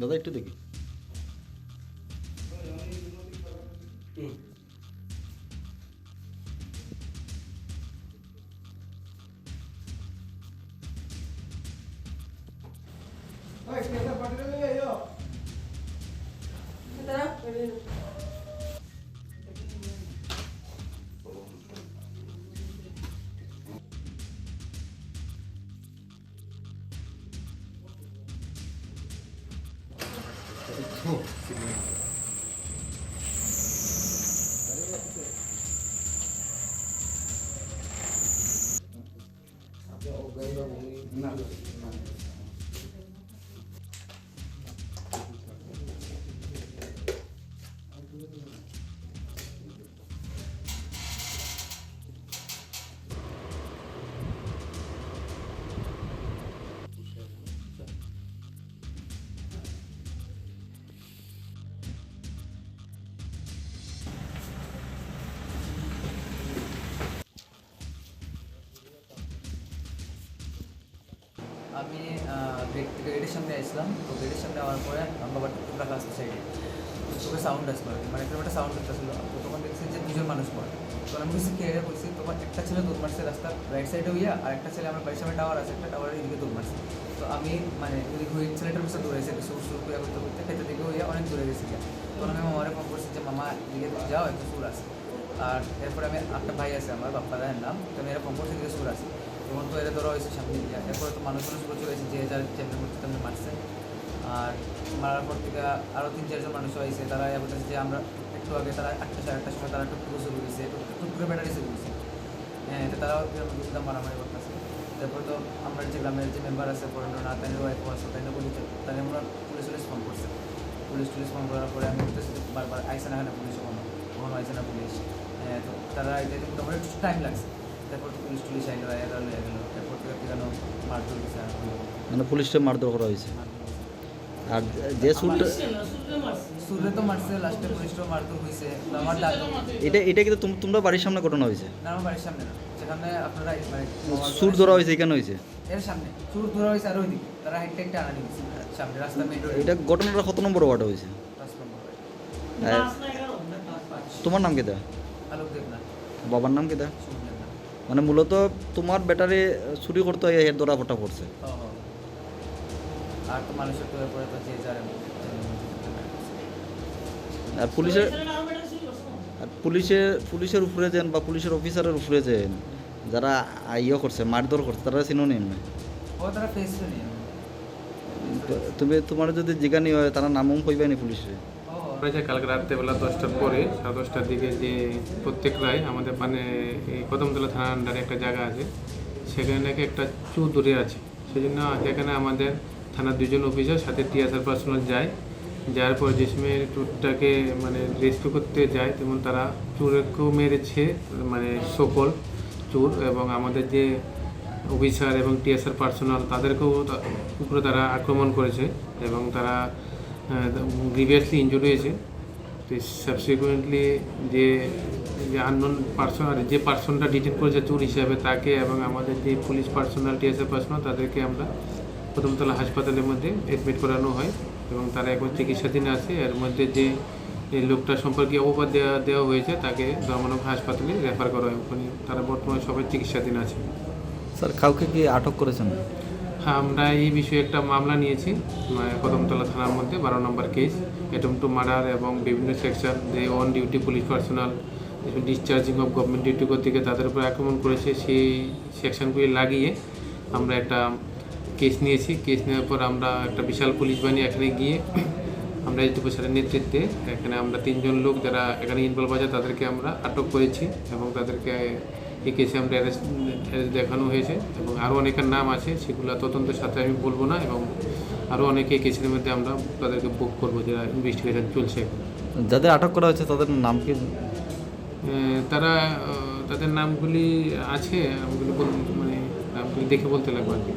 দাদা একটু দেখি। আমি গেটের সামনে আসলাম, তো গেটের সামনে আওয়ার পরে আমার বাবার টুকটুক রাখা আসছে সাইডে, চোখে সাউন্ড আসলো আর কি, মানে একটা সাউন্ড আসছিল। তো তখন দেখছি যে দুজন মানুষ পড়ে, তখন আমি কিছু খেয়ে বলছি, তখন একটা ছেলে দৌড় মারছে রাস্তার রাইট সাইডে হইয়া, আর একটা ছেলে আমার বাড়ির সামনে টাওয়ার আছে, একটা টাওয়ারের দিকে দৌড় মারছে। তো আমি মানে ওই ছেলেটার পিছনে দৌড়াইছে, সুর সুর করে করতে করতে খেতে দিকে হইয়া অনেক দূরে গেছি। তখন আমি মামারে ফোন করছি যে মামা দিকে যাও, একটা সুর আছে। আর এরপরে আমি একটা ভাই আছে আমার বাপ্পা দায়ের নাম, তো আমি এরা ফোন করছি দিকে সুর আছে। তখন তো এরা ধরা হয়েছে সামনে দিয়ে, এরপরে তো মানুষজন শুরু চলে এসেছে, যে যার যেমনি করতে তেমনি মারছে। আর মারার পর থেকে আরও 3-4 জন মানুষ হয়েছে, তারা এ বলতেছে যে আমরা একটু আগে তারা 8টা সাড়ে 8টার সময় তারা টুকটুকু শুরু করেছে, টুকটুকে ব্যাটারি শুরু করেছে। হ্যাঁ, তো তারাও দুধটা মারামারি করতেছে। তারপরে তো আমরা যে গ্রামের যে মেম্বার আছে পরেন্দ্র না, তাদের ওয়াইফও আছে, তাই না বলি, তাই আমরা পুলিশ ফোন করছে। পুলিশ ফোন করার পরে আমি বলতেছি বারবার আইসে না, পুলিশ কখনো আইসে না পুলিশ। হ্যাঁ, তো তারা এটাতে মোটামুটি একটু টাইম লাগছে। তারপর তো পুলিশ আইলো, এরা লয়ে গেলো। তারপর থেকে কেন মারধর হয়েছে, মানে পুলিশটা মারধর করা হয়েছে। আর যে সুরটা সুরে তো মারছে, লাস্টে পুলিশটাও মারধর হয়েছে। তো আমার দাদু, এটা কিন্তু তোমরা বাড়ির সামনে ঘটনা হয়েছে? না আমার বাড়ির সামনে না, যেখানে আপনারা মানে সুর ধরা হয়েছে এখানে হয়েছে? এর সামনে সুর ধরা হয়েছে, আর ওইদিকে তারা হাইটটা একটা আনা নিয়েছে সামনে রাস্তা মেন রোড। এটা ঘটনাটা কত নম্বর ওয়ার্ডে হয়েছে? তোমার নাম কেদা? আলোক দেব না, বাবার নাম কেদা? শুনলেন না। মানে মূলত তোমার ব্যাটারি চুরি করতে হয়, এর ধরা ফটা পড়ছে। আর তো মানুষের তো পরে তো যে যার আর পুলিশের উপরে যেন বা পুলিশের অফিসারের উপরে যেন যারা ইয়ে করছে, মারধর করছে, তারা চিনোনি না? ও তারা ফেস নেই। তোমার যদি জিজ্ঞানি হয় তারা নামও কইবানি পুলিশে? যে কালকে রাত্রেবেলা 10টার পরে 10:30টার দিকে যে প্রত্যেক রায় আমাদের মানে এই কদমতলা থানার আন্ডারে একটা জায়গা আছে, সেখানে নাকি একটা চুর ধরে আছে। সেই জন্য সেখানে আমাদের থানার 2জন অফিসার সাথে টিএসআর পার্সোনাল যায়। যাওয়ার পর যে সময় চুরটাকে মানে রেস্কিউ করতে যায়, তেমন তারা চুরকেও মেরেছে, মানে সকল চুর এবং আমাদের যে অফিসার এবং টিএসআর পার্সোনাল তাদেরকেও উপরে তারা আক্রমণ করেছে এবং তারা গ্রিভিয়াসলি ইনজুরি হয়েছে। তো সাবসিকুয়েন্টলি যে আননোন পার্সন, আর যে পার্সনটা ডিটেন করেছে চোর হিসাবে, তাকে এবং আমাদের যে পুলিশ পার্সোনাল টিএসএফ পার্সোনাল তাদেরকে আমরা প্রথমতলা হাসপাতালের মধ্যে অ্যাডমিট করানো হয় এবং তারা এখন চিকিৎসাধীন আছে। এর মধ্যে যে লোকটা সম্পর্কে অপবাদ দেওয়া হয়েছে তাকে ধর্মনগর হাসপাতালে রেফার করা হয়, ওখানে তারা বর্তমানে সবাই চিকিৎসাধীন আছে। স্যার, কাউকে কি আটক করেছেন? হ্যাঁ, আমরা এই বিষয়ে একটা মামলা নিয়েছি কদমতলা থানার মধ্যে, 12 নম্বর কেস, অ্যাটেম্পট টু মার্ডার এবং বিভিন্ন সেকশন যে on duty police personnel discharging of government duty থেকে তাদের উপর আক্রমণ করেছে, সেই সেকশনগুলি লাগিয়ে আমরা একটা কেস নিয়েছি। কেস নেওয়ার পর আমরা একটা বিশাল পুলিশ বাহিনী এখানে গিয়ে আমরা এই স্যারের নেতৃত্বে এখানে আমরা 3জন লোক যারা এখানে ইনভলভ আছে তাদেরকে আমরা আটক করেছি এবং তাদেরকে এই কেসে আমরা অ্যারেস্ট দেখানো হয়েছে এবং আরও অনেকের নাম আছে, সেগুলো তদন্তের সাথে আমি বলবো না, এবং আরও অনেকে কেসের মধ্যে আমরা তাদেরকে বুক করবো, যারা ইনভেস্টিগেশন চলছে। যাদের আটক করা হয়েছে তাদের নাম কি? তাদের নামগুলি আছে, নামগুলি মানে নামগুলি দেখে বলতে লাগবে আর কি।